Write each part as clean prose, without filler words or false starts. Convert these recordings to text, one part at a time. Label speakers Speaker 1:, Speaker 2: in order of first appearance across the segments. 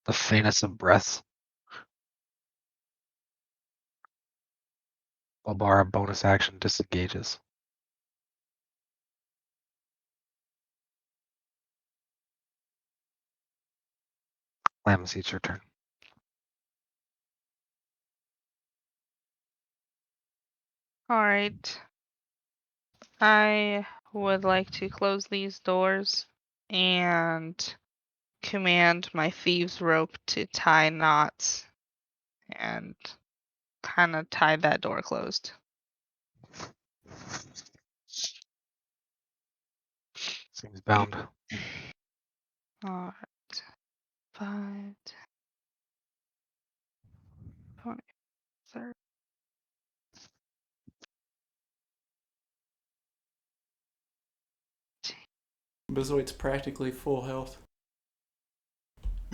Speaker 1: the faintest of breaths. Balbara bonus action disengages. Lambs, it's your turn.
Speaker 2: All right. I would like to close these doors and command my thieves' rope to tie knots and kind of tie that door closed.
Speaker 1: Seems bound.
Speaker 2: All right. 5, 20, 30.
Speaker 3: Bezoid's practically full health.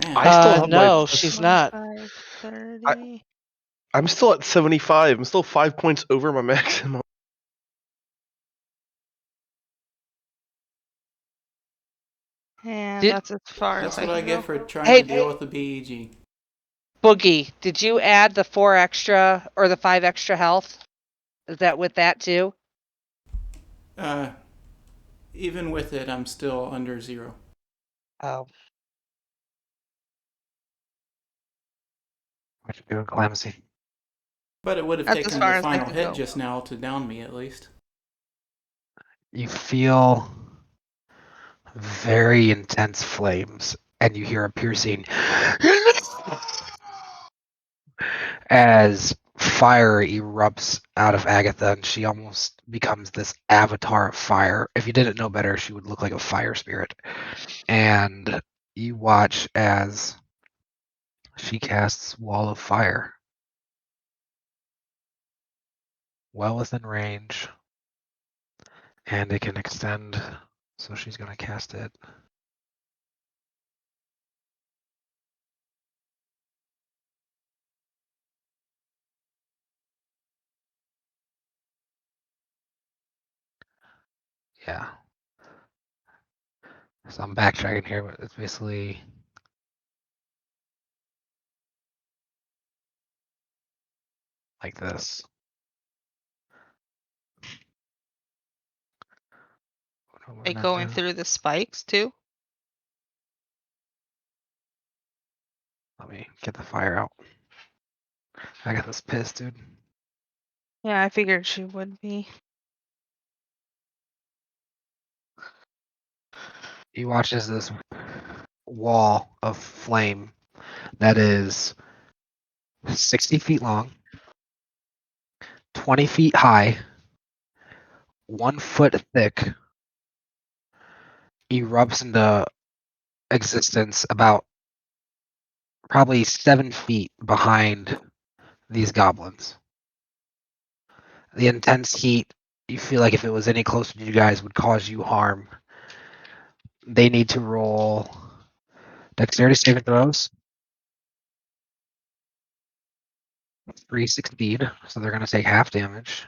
Speaker 3: Man,
Speaker 4: I still have
Speaker 5: no,
Speaker 4: my.
Speaker 5: she's not.
Speaker 2: 25, 30.
Speaker 4: I'm still at 75. I'm still 5 points over my maximum.
Speaker 2: And
Speaker 5: Did-
Speaker 2: that's as far
Speaker 3: that's
Speaker 2: as
Speaker 3: what
Speaker 2: I
Speaker 3: I
Speaker 2: can
Speaker 3: get
Speaker 2: go.
Speaker 3: for trying
Speaker 5: Hey,
Speaker 3: to deal with the BEG.
Speaker 5: Boogie, did you add the 4 extra or the 5 extra health? Is that with that too?
Speaker 3: Even with it, I'm still under 0.
Speaker 5: Oh.
Speaker 1: What you doing, Clemency?
Speaker 3: But it would have
Speaker 2: That's as
Speaker 3: taken
Speaker 2: far
Speaker 3: the
Speaker 2: as I
Speaker 3: final
Speaker 2: can
Speaker 3: hit
Speaker 2: go.
Speaker 3: just now to down me, at least.
Speaker 1: You feel very intense flames, and you hear a piercing as fire erupts out of Agatha, and she almost becomes this avatar of fire. If you didn't know better, she would look like a fire spirit. And you watch as she casts Wall of Fire. Well within range. And it can extend, so she's going to cast it. Yeah. So I'm backtracking here, but it's basically like this.
Speaker 2: Are going through the spikes too?
Speaker 1: Let me get the fire out. I got this pissed, dude.
Speaker 2: Yeah, I figured she would be.
Speaker 1: You watch as this wall of flame that is 60 feet long, 20 feet high, 1 foot thick, erupts into existence about probably 7 feet behind these goblins. The intense heat, you feel like if it was any closer to you guys, would cause you harm. They need to roll dexterity saving throws. 3 succeed, so they're going to take half damage.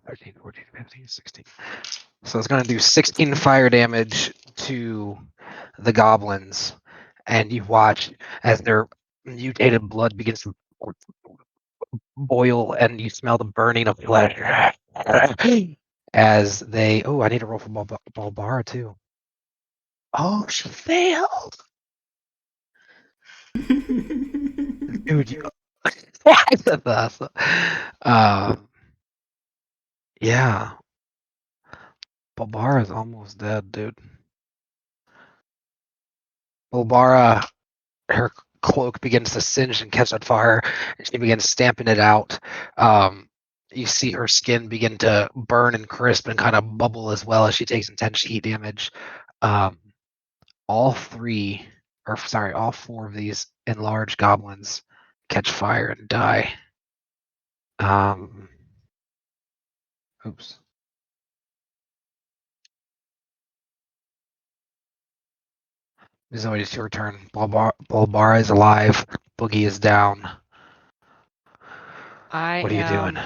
Speaker 1: Thirteen, 14, 15, 16. So it's going to do 16 fire damage to the goblins, and you watch as their mutated blood begins to boil, and you smell the burning of flesh as they. Oh, I need to roll for Balbara too. Oh, she failed, dude. You. Yeah, Balbara is almost dead, dude. Balbara, her cloak begins to singe and catch on fire, and she begins stamping it out. You see her skin begin to burn and crisp and kind of bubble as well as she takes intense heat damage. All 4 of these enlarged goblins catch fire and die. Oops. Zoe, it's your turn. Bulbar is alive. Boogie is down. What are you doing?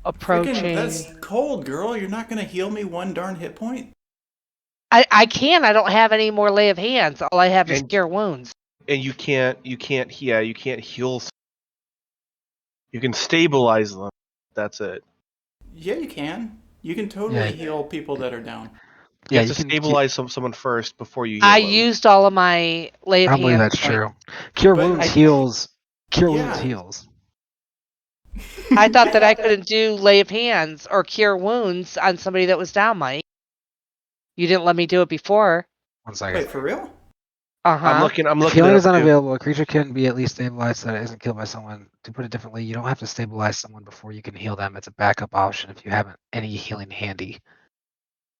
Speaker 3: Freaking, that's
Speaker 5: Approaching.
Speaker 3: cold, girl. You're not gonna heal me one darn hit point?
Speaker 5: I can. I don't have any more lay of hands. All I have is
Speaker 4: And-
Speaker 5: cure wounds.
Speaker 4: And you can't heal. You can stabilize them. That's it.
Speaker 3: Yeah, you can. You can totally heal people that are down.
Speaker 4: You
Speaker 1: Yeah,
Speaker 4: have
Speaker 1: you
Speaker 4: to
Speaker 1: can.
Speaker 4: stabilize someone first before you heal
Speaker 5: I
Speaker 4: them.
Speaker 5: used all of my lay
Speaker 1: I
Speaker 5: of
Speaker 1: don't believe
Speaker 5: hands
Speaker 1: that's
Speaker 5: points.
Speaker 1: true. Cure
Speaker 3: But-
Speaker 1: wounds
Speaker 3: I-
Speaker 1: heals. Cure
Speaker 3: Yeah.
Speaker 1: wounds heals.
Speaker 5: I thought that I couldn't do lay of hands or cure wounds on somebody that was down, Mike. You didn't let me do it before.
Speaker 1: 1 second.
Speaker 3: Wait, for real?
Speaker 5: Uh-huh.
Speaker 4: I'm looking.
Speaker 1: If
Speaker 4: it
Speaker 1: healing
Speaker 4: up
Speaker 1: is
Speaker 4: too.
Speaker 1: unavailable, a creature can be at least stabilized so that it isn't killed by someone. To put it differently, you don't have to stabilize someone before you can heal them. It's a backup option if you haven't any healing handy.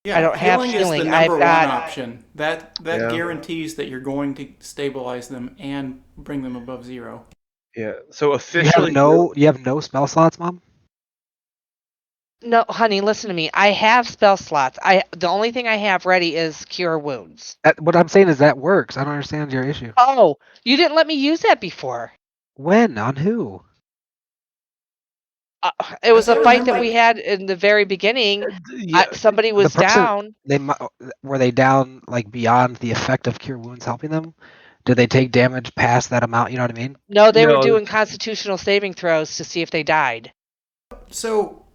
Speaker 3: Yeah,
Speaker 5: I don't have
Speaker 3: healing is
Speaker 5: healing.
Speaker 3: the number
Speaker 5: I've
Speaker 3: one
Speaker 5: got-
Speaker 3: option. That
Speaker 4: Yeah.
Speaker 3: guarantees that you're going to stabilize them and bring them above 0.
Speaker 4: Yeah. So
Speaker 1: You
Speaker 4: officially,
Speaker 1: have no spell slots, Mom?
Speaker 5: No, honey, listen to me. I have spell slots. The only thing I have ready is cure wounds.
Speaker 1: What I'm saying is that works. I don't understand your issue.
Speaker 5: Oh, you didn't let me use that before.
Speaker 1: When? On who?
Speaker 5: It was
Speaker 3: As
Speaker 5: a
Speaker 3: I
Speaker 5: fight that
Speaker 3: remember-
Speaker 5: we had in the very beginning.
Speaker 4: yeah.
Speaker 5: Somebody was
Speaker 1: person-
Speaker 5: down.
Speaker 1: Were they down like beyond the effect of cure wounds helping them? Did they take damage past that amount? You know what I mean?
Speaker 5: No, they were
Speaker 4: No.
Speaker 5: doing constitutional saving throws to see if they died.
Speaker 3: So,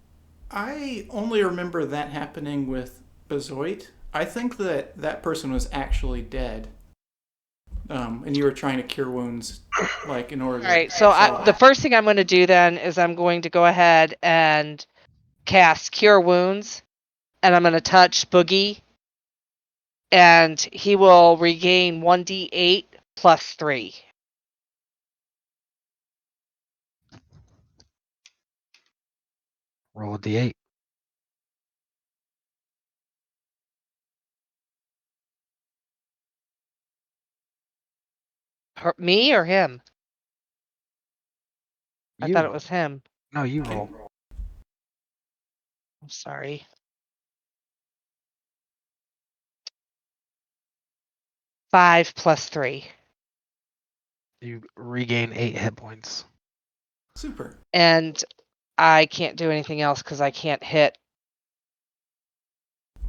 Speaker 3: I only remember that happening with Bezoit. I think that that person was actually dead. And you were trying to cure wounds, like, in order
Speaker 5: All right, so the first thing I'm going to do then is I'm going to go ahead and cast Cure Wounds, and I'm going to touch Boogie, and he will regain 1d8 plus 3.
Speaker 1: Roll a d8.
Speaker 5: Me or him? I
Speaker 1: You
Speaker 5: thought it
Speaker 1: roll.
Speaker 5: was him.
Speaker 1: No, you roll.
Speaker 5: I'm sorry. 5 plus 3.
Speaker 1: You regain 8 hit points.
Speaker 3: Super.
Speaker 5: And I can't do anything else because I can't hit.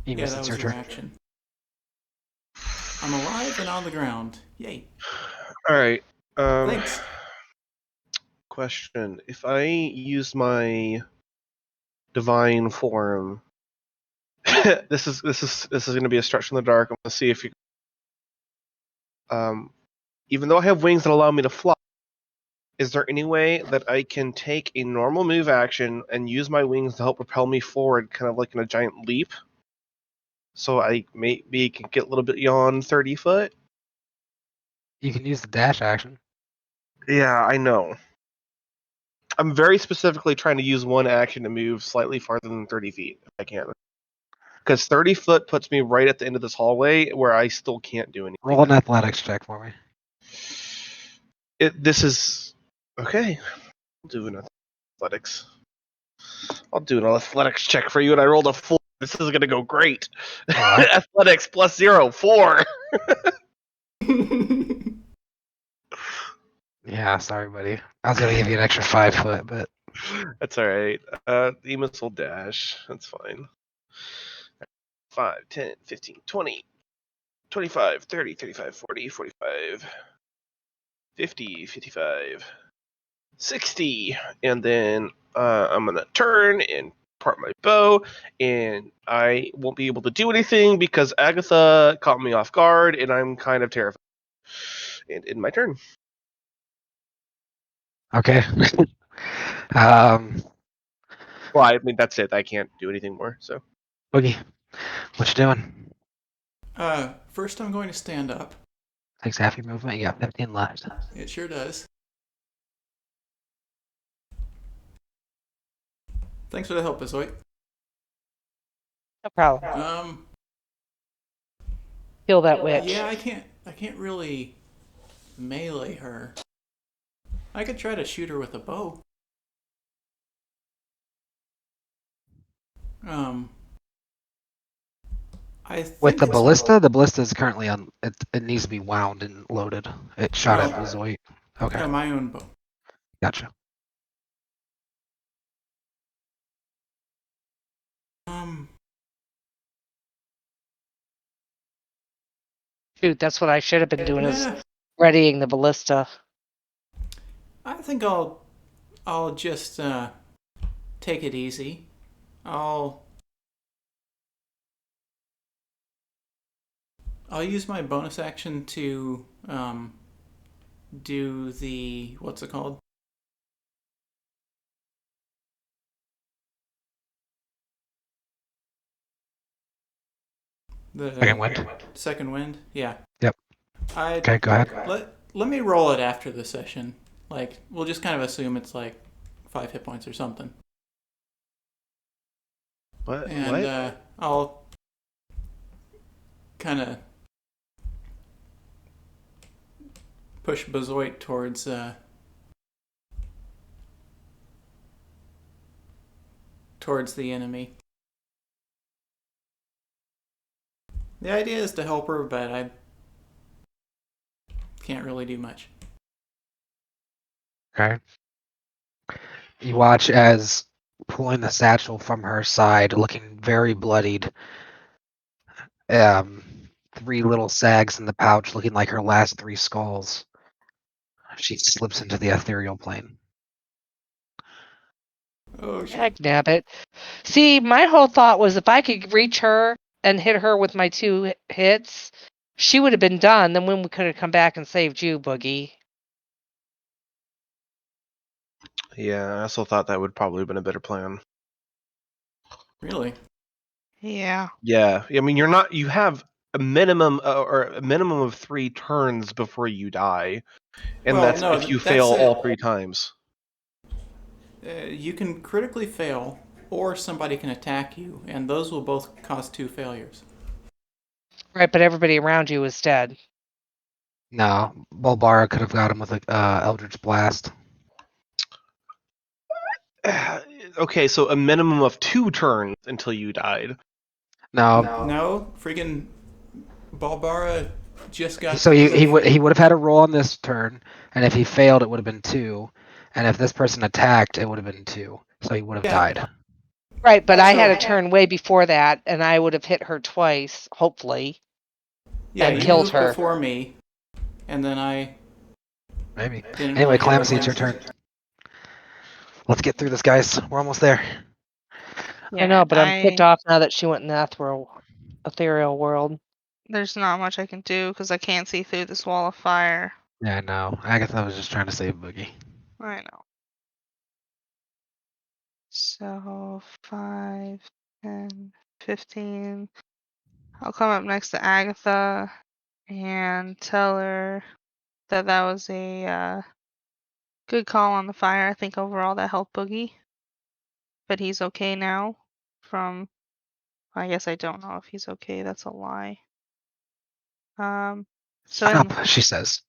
Speaker 3: Yeah,
Speaker 1: Emus,
Speaker 3: that
Speaker 1: it's
Speaker 3: was
Speaker 1: your
Speaker 3: your
Speaker 1: turn.
Speaker 3: action. I'm alive and on the ground. Yay.
Speaker 4: All right.
Speaker 3: Thanks.
Speaker 4: Question: if I use my divine form, this is going to be a stretch in the dark. I'm going to see if you. Even though I have wings that allow me to fly, is there any way that I can take a normal move action and use my wings to help propel me forward, kind of like in a giant leap? So I maybe can get a little bit beyond 30 foot?
Speaker 1: You can use the dash action.
Speaker 4: Yeah, I know. I'm very specifically trying to use one action to move slightly farther than 30 feet, if I can. Because 30 foot puts me right at the end of this hallway where I still can't do anything.
Speaker 1: Roll an athletics check for me.
Speaker 4: This is... Okay. I'll do an athletics. I'll do an athletics check for you, and I rolled a 4. This is going to go great.
Speaker 1: What?
Speaker 4: Athletics plus 0, 4.
Speaker 1: Yeah, sorry, buddy. I was gonna give you an extra 5 foot, but
Speaker 4: That's alright. Emus will dash. That's fine. 5, 10, 15, 20, 25, 30, 35, 40, 45, 50, 55, 60. And then I'm going to turn and part my bow. And I won't be able to do anything because Agatha caught me off guard and I'm kind of terrified. And in my turn.
Speaker 1: okay.
Speaker 4: Well, I mean, that's it. I can't do anything more. So
Speaker 1: Boogie, what you doing?
Speaker 3: First I'm going to stand up.
Speaker 1: Takes half your movement. You got 15 left.
Speaker 3: It sure does. Thanks for the help, Bezoit.
Speaker 5: No problem.
Speaker 3: Um,
Speaker 5: Kill that witch.
Speaker 3: yeah, I can't really melee her. I could try to shoot her with a bow. I
Speaker 1: With
Speaker 3: think
Speaker 1: the
Speaker 3: it's
Speaker 1: ballista is currently on. It needs to be wound and loaded. It shot at Bezoit. Okay,
Speaker 3: yeah, my own bow.
Speaker 1: gotcha.
Speaker 5: Shoot, that's what I should have been doing is
Speaker 3: Yeah,
Speaker 5: readying the ballista.
Speaker 3: I think I'll just take it easy. I'll use my bonus action to do the what's it called?
Speaker 1: Second
Speaker 3: The
Speaker 1: wind.
Speaker 3: second wind. Yeah.
Speaker 1: Yep.
Speaker 3: I
Speaker 1: Okay, go ahead.
Speaker 3: let me roll it after the session. Like we'll just kind of assume it's like 5 hit points or something.
Speaker 4: What?
Speaker 3: And
Speaker 4: What?
Speaker 3: I'll kind of push Bezoit towards the enemy. The idea is to help her, but I can't really do much.
Speaker 1: Okay. You watch as pulling the satchel from her side, looking very bloodied. Um, 3 little sags in the pouch, looking like her last 3 skulls. She slips into the ethereal plane.
Speaker 3: Oh shit.
Speaker 5: Heck, nabbit. See, my whole thought was if I could reach her and hit her with my 2 hits, she would have been done. Then we could have come back and saved you, Boogie.
Speaker 4: Yeah, I also thought that would probably have been a better plan.
Speaker 3: Really?
Speaker 2: Yeah.
Speaker 4: Yeah, I mean, you have a minimum of 3 turns before you die, and
Speaker 3: Well,
Speaker 4: that's
Speaker 3: no,
Speaker 4: if you
Speaker 3: that's
Speaker 4: fail
Speaker 3: it.
Speaker 4: all 3 times.
Speaker 3: You can critically fail, or somebody can attack you, and those will both cause 2 failures.
Speaker 5: Right, but everybody around you is dead.
Speaker 1: No, Bulbara could have got him with a Eldritch Blast.
Speaker 4: Okay, so a minimum of 2 turns until you died.
Speaker 1: No,
Speaker 3: No, friggin' Balbara just got.
Speaker 1: so he would have had a roll on this turn, and if he failed, it would have been 2, and if this person attacked, it would have been 2, so he would have
Speaker 3: Yeah.
Speaker 1: died.
Speaker 5: Right, but I
Speaker 3: So-
Speaker 5: had a turn way before that, and I would have hit her twice, hopefully.
Speaker 3: Yeah,
Speaker 5: and
Speaker 3: you
Speaker 5: killed
Speaker 3: moved
Speaker 5: her.
Speaker 3: before me, and then I
Speaker 1: Maybe.
Speaker 3: didn't.
Speaker 1: Anyway,
Speaker 3: really have
Speaker 1: Calamus,
Speaker 3: a
Speaker 1: it's your
Speaker 3: plan.
Speaker 1: turn. Let's get through this, guys. We're almost there.
Speaker 5: I know, but I'm ticked off now that she went in the ethereal world.
Speaker 2: There's not much I can do because I can't see through this wall of fire.
Speaker 1: Yeah, I know. Agatha was just trying to save Boogie.
Speaker 2: I know. So 5, 10, 15. I'll come up next to Agatha and tell her that that was a good call on the fire. I think overall that helped Boogie, but he's okay now. I guess I don't know if he's okay. That's a lie. So
Speaker 1: Shut up, she says.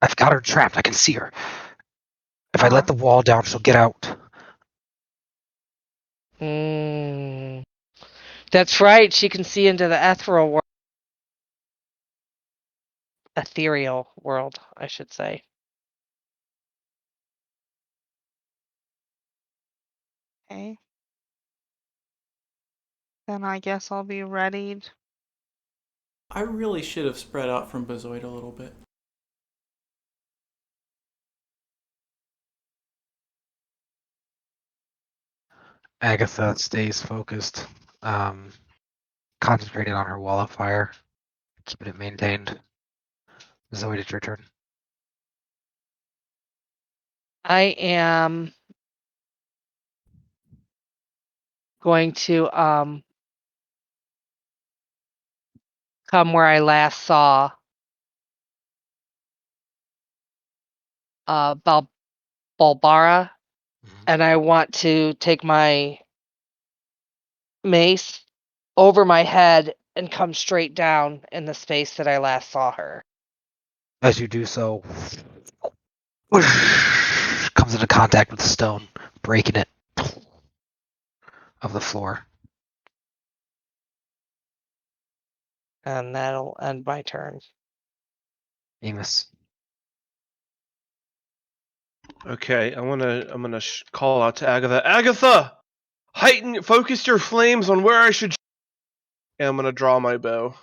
Speaker 1: I've got her trapped. I can see her. If I let the wall down, she'll get out.
Speaker 5: That's right. She can see into the ethereal world, I should say.
Speaker 2: Okay. Then I guess I'll be readied.
Speaker 3: I really should have spread out from Bezoid a little bit.
Speaker 1: Agatha stays focused, concentrated on her wall of fire, keeping it maintained. Zoe, it's your turn.
Speaker 5: I am going to come where I last saw Balbara, and I want to take my mace over my head and come straight down in the space that I last saw her.
Speaker 1: As you do so, whoosh, comes into contact with the stone, breaking it of the floor.
Speaker 5: And that'll end my turn.
Speaker 1: Amos.
Speaker 4: Okay, I'm gonna call out to Agatha. Agatha, focus your flames on where I should. And I'm gonna draw my bow.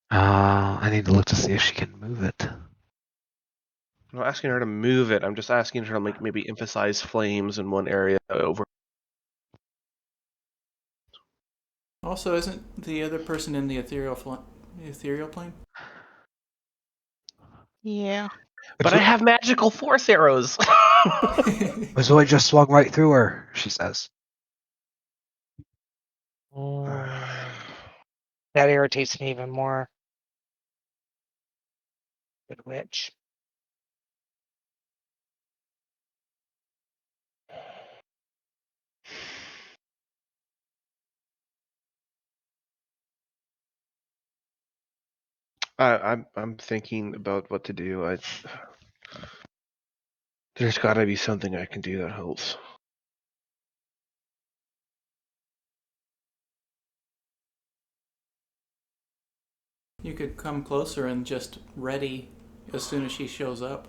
Speaker 1: I need to look to see if she can move it.
Speaker 4: I'm not asking her to move it. I'm just asking her to maybe emphasize flames in one area over.
Speaker 3: Also, isn't the other person in the ethereal plane?
Speaker 2: Yeah.
Speaker 4: But I have magical force arrows.
Speaker 1: Zoe just swung right through her, she says.
Speaker 5: That irritates me even more. Good witch.
Speaker 4: I'm thinking about what to do. There's got to be something I can do that helps.
Speaker 3: You could come closer and just ready as soon as she shows up.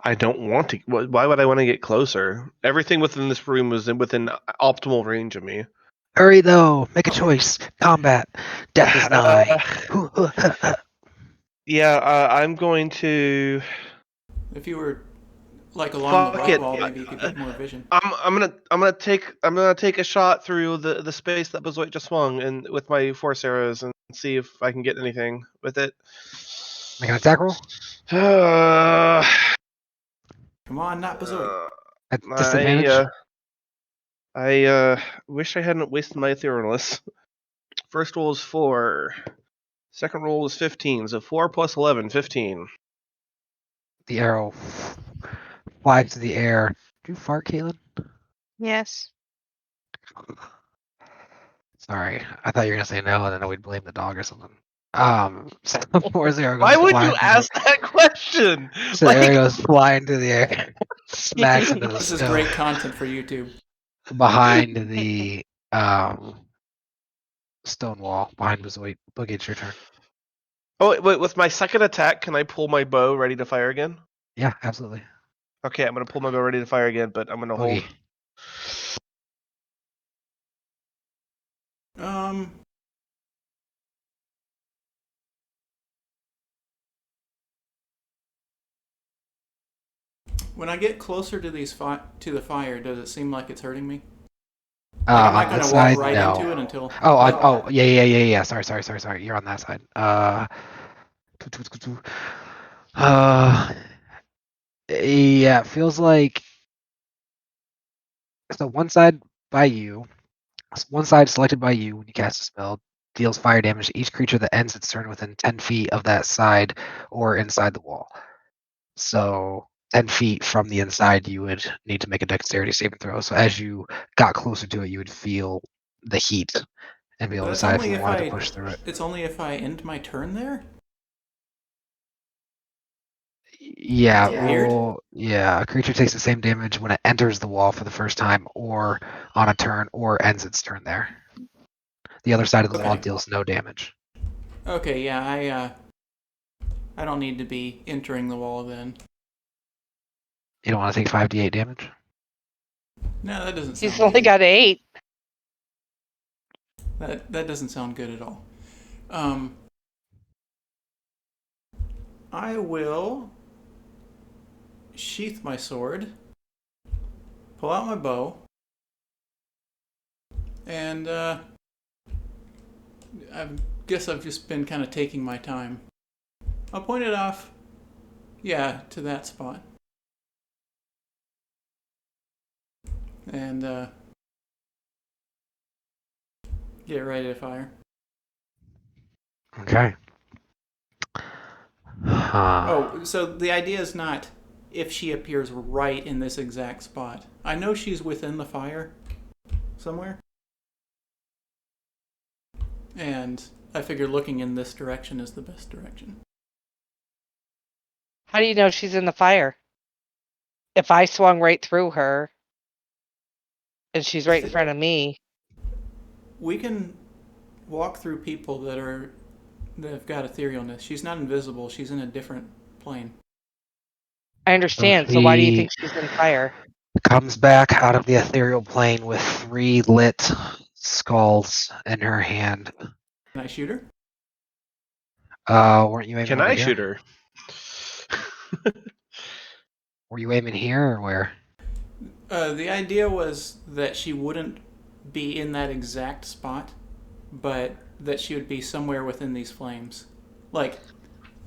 Speaker 4: I don't want to. Why would I want to get closer? Everything within this room was within optimal range of me.
Speaker 1: Hurry, though. Make a choice. Combat. Death is nigh.
Speaker 4: Yeah, I'm going to.
Speaker 3: If you were like along the
Speaker 4: Fuck
Speaker 3: right
Speaker 4: it.
Speaker 3: wall, maybe you could get more vision.
Speaker 4: I'm gonna take a shot through the space that Bazoit just swung and with my force arrows and see if I can get anything with it.
Speaker 1: Make an attack roll.
Speaker 3: Come on, not Bazoid.
Speaker 1: At disadvantage.
Speaker 4: I wish I hadn't wasted my etherealness. First roll is 4. Second roll is 15. So 4 plus 11, 15.
Speaker 1: The arrow flies to the air. Did you fart, Caitlin?
Speaker 2: Yes.
Speaker 1: Sorry, I thought you were gonna say no, and then we'd blame the dog or something. So 4-0 goes
Speaker 4: Why would
Speaker 1: flying
Speaker 4: you ask that question?
Speaker 1: So the arrow goes flying through the air, smacks into the
Speaker 3: This is
Speaker 1: snow
Speaker 3: great content for YouTube.
Speaker 1: behind the stone wall behind Bazoit. Boogie, it's your turn.
Speaker 4: Oh wait, with my second attack, can I pull my bow ready to fire again?
Speaker 1: Yeah, absolutely.
Speaker 4: Okay, I'm gonna pull my bow ready to fire again, but I'm gonna hold.
Speaker 1: Boogie.
Speaker 3: When I get closer to to the fire, does it seem like it's hurting me? Like, am I
Speaker 1: On
Speaker 3: gonna
Speaker 1: this
Speaker 3: walk
Speaker 1: side,
Speaker 3: right
Speaker 1: no.
Speaker 3: into it until?
Speaker 1: Yeah. Sorry. You're on that side. Yeah. It feels like so. One side by you. One side selected by you when you cast a spell deals fire damage to each creature that ends its turn within 10 feet of that side or inside the wall. So 10 feet from the inside, you would need to make a dexterity saving throw. So as you got closer to it, you would feel the heat and be able to
Speaker 3: That's
Speaker 1: decide if
Speaker 3: only
Speaker 1: you
Speaker 3: if
Speaker 1: wanted
Speaker 3: I.
Speaker 1: to push through it.
Speaker 3: It's only if I end my turn there.
Speaker 1: Yeah,
Speaker 3: That's weird.
Speaker 1: a creature takes the same damage when it enters the wall for the first time or on a turn or ends its turn there. The other side of the wall
Speaker 3: Okay.
Speaker 1: deals no damage.
Speaker 3: Okay, yeah, I don't need to be entering the wall then.
Speaker 1: You don't want to take 5d8 damage?
Speaker 3: No, that doesn't sound
Speaker 5: He's only
Speaker 3: good.
Speaker 5: got 8.
Speaker 3: That doesn't sound good at all. I will sheath my sword, pull out my bow, and I guess I've just been kind of taking my time. I'll point it off, yeah, to that spot. And get ready to fire.
Speaker 1: Okay.
Speaker 3: Oh, so the idea is not if she appears right in this exact spot. I know she's within the fire somewhere. And I figure looking in this direction is the best direction.
Speaker 5: How do you know she's in the fire? If I swung right through her and she's right in front of me.
Speaker 3: We can walk through people that have got etherealness. She's not invisible. She's in a different plane.
Speaker 5: I understand. So why do you think she's in fire?
Speaker 1: Comes back out of the ethereal plane with 3 lit skulls in her hand.
Speaker 3: Can I shoot her?
Speaker 1: Weren't you aiming
Speaker 4: Can
Speaker 1: over
Speaker 4: I
Speaker 1: here?
Speaker 4: shoot her?
Speaker 1: Were you aiming here or where?
Speaker 3: The idea was that she wouldn't be in that exact spot, but that she would be somewhere within these flames. Like,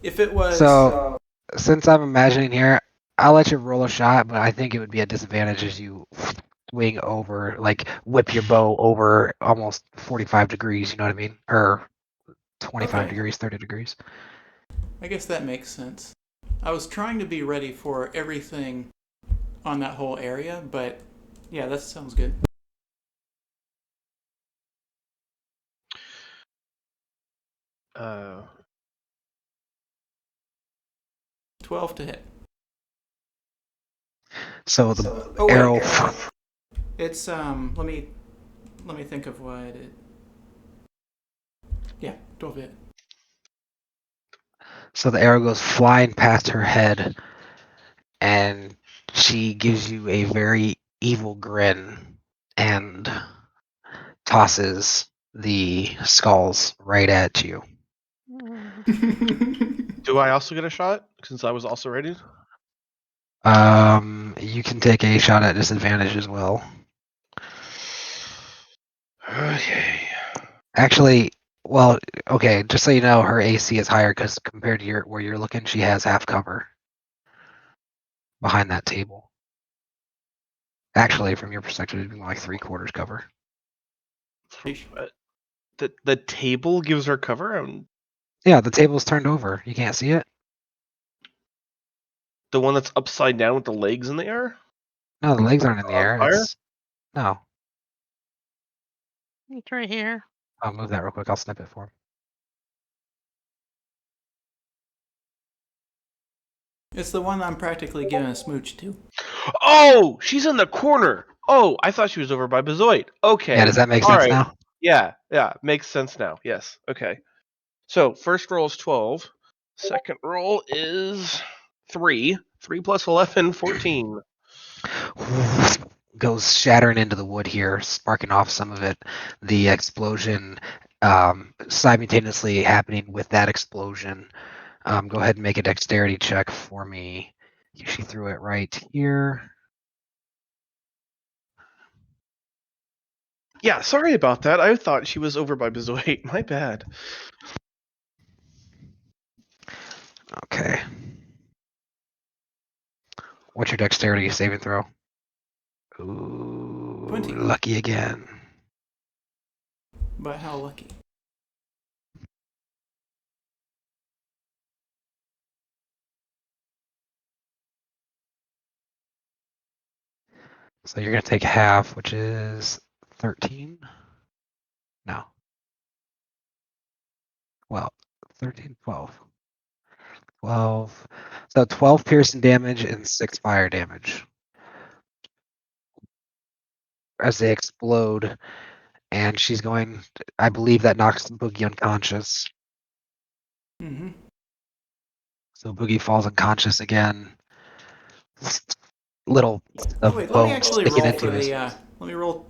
Speaker 3: if it was...
Speaker 1: So, since I'm imagining here, I'll let you roll a shot, but I think it would be a disadvantage as you swing over, like whip your bow over almost 45 degrees, you know what I mean? Or 25
Speaker 3: Okay.
Speaker 1: degrees, 30 degrees.
Speaker 3: I guess that makes sense. I was trying to be ready for everything on that whole area, but yeah, that sounds good.
Speaker 4: Uh,
Speaker 3: 12 to hit.
Speaker 1: So the
Speaker 3: Oh,
Speaker 1: arrow.
Speaker 3: wait. It's, let me think of what it... Yeah, 12 to hit.
Speaker 1: So the arrow goes flying past her head, and she gives you a very evil grin and tosses the skulls right at you.
Speaker 4: do I also get a shot since I was also ready?
Speaker 1: You can take a shot at disadvantage as well.
Speaker 4: Okay.
Speaker 1: Actually, well, okay, just so you know, her AC is higher because compared to where you're looking, she has half cover behind that table. Actually, from your perspective, it'd be like 3/4 cover.
Speaker 4: What? The table gives her cover?
Speaker 1: Yeah, the table's turned over. You can't see it?
Speaker 4: The one that's upside down with the legs in the air?
Speaker 1: No, the legs aren't in the
Speaker 4: On
Speaker 1: air.
Speaker 4: fire?
Speaker 1: No.
Speaker 2: It's right here.
Speaker 1: I'll move that real quick. I'll snip it for him.
Speaker 3: It's the one I'm practically giving a smooch to.
Speaker 4: Oh, she's in the corner. Oh, I thought she was over by Bezoit. Okay.
Speaker 1: Yeah, does that make
Speaker 4: All
Speaker 1: sense
Speaker 4: right.
Speaker 1: now?
Speaker 4: Yeah, makes sense now. Yes. Okay. So first roll is 12. Second roll is 3. 3 plus 11, 14.
Speaker 1: Goes shattering into the wood here, sparking off some of it. The explosion simultaneously happening with that explosion. Go ahead and make a dexterity check for me. She threw it right here.
Speaker 4: Yeah, sorry about that. I thought she was over by Bezoit. My bad.
Speaker 1: Okay. What's your dexterity saving throw? Ooh,
Speaker 3: 20.
Speaker 1: lucky again.
Speaker 3: But how lucky?
Speaker 1: So you're going to take half, which is 13? No. Well, 13, 12. 12. So 12 piercing damage and 6 fire damage as they explode. And she's going, I believe that knocks Boogie unconscious.
Speaker 3: Mm-hmm.
Speaker 1: So Boogie falls unconscious again. Little
Speaker 3: Oh,
Speaker 1: of
Speaker 3: wait, let me
Speaker 1: bone
Speaker 3: actually
Speaker 1: sticking
Speaker 3: roll
Speaker 1: into
Speaker 3: for
Speaker 1: his.
Speaker 3: the, let me roll,